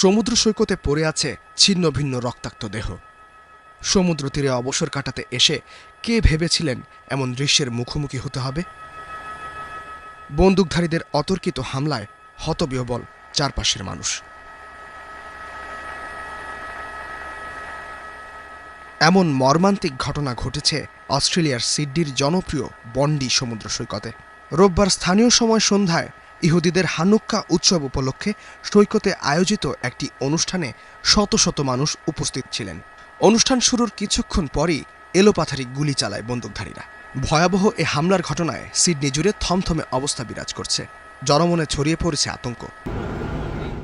সমুদ্র সৈকতে পড়ে আছে ছিন্ন ভিন্ন রক্তাক্ত দেহ। সমুদ্র তীরে অবসর কাটাতে এসে কে ভেবেছিলেন এমন দৃশ্যের মুখোমুখি হতে হবে? বন্দুকধারীদের অতর্কিত হামলায় হতবিহ্বল চারপাশের মানুষ। এমন মর্মান্তিক ঘটনা ঘটেছে অস্ট্রেলিয়ার সিডনির জনপ্রিয় বন্ডি সমুদ্র সৈকতে। রোববার স্থানীয় সময় সন্ধ্যায় ইহুদিদের হানুক্কা উৎসব উপলক্ষে সৈকতে আয়োজিত একটি অনুষ্ঠানে শত শত মানুষ উপস্থিত ছিলেন। অনুষ্ঠান শুরুর কিছুক্ষণ পরই এলোপাথারি গুলি চালায় বন্দুকধারীরা। ভয়াবহ এ হামলার ঘটনায় সিডনি জুড়ে থমথমে অবস্থা বিরাজ করছে। জনমনে ছড়িয়ে পড়েছে আতঙ্ক।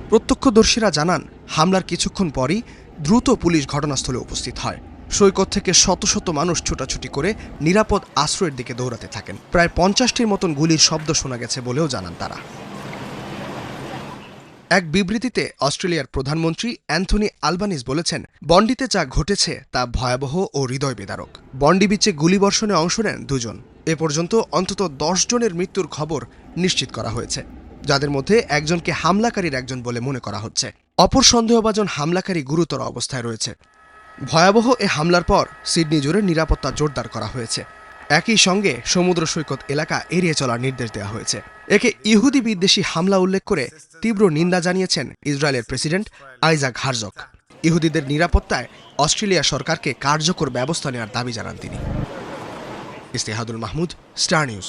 প্রত্যক্ষদর্শীরা জানান, হামলার কিছুক্ষণ পরই দ্রুত পুলিশ ঘটনাস্থলে উপস্থিত হয়। সৈকত থেকে শত শত মানুষ ছোটাছুটি করে নিরাপদ আশ্রয়ের দিকে দৌড়াতে থাকেন। প্রায় 50টির মতন গুলির শব্দ শোনা গেছে বলেও জানান তারা। এক বিবৃতিতে অস্ট্রেলিয়ার প্রধানমন্ত্রী অ্যান্থনি আলবানিজ বলেছেন, বন্ডিতে যা ঘটেছে তা ভয়াবহ ও হৃদয় বিদারক। বন্ডি বিচে গুলিবর্ষণে অংশ নেন 2 জন। এ পর্যন্ত অন্তত 10 জনের মৃত্যুর খবর নিশ্চিত করা হয়েছে, যাদের মধ্যে একজনকে হামলাকারীর একজন বলে মনে করা হচ্ছে। অপর সন্দেহভাজন হামলাকারী গুরুতর অবস্থায় রয়েছে। ভয়াবহ এ হামলার পর সিডনি জুড়ে নিরাপত্তা জোরদার করা হয়েছে। একই সঙ্গে সমুদ্র সৈকত এলাকা এড়িয়ে চলার নির্দেশ দেওয়া হয়েছে। একে ইহুদি বিদ্বেষী হামলা উল্লেখ করে তীব্র নিন্দা জানিয়েছেন ইসরায়েলের প্রেসিডেন্ট আইজাক হারজগ। ইহুদিদের নিরাপত্তায় অস্ট্রেলিয়া সরকারকে কার্যকর ব্যবস্থা নেওয়ার দাবি জানান তিনি। ইস্তেহাদুল মাহমুদ, স্টার নিউজ।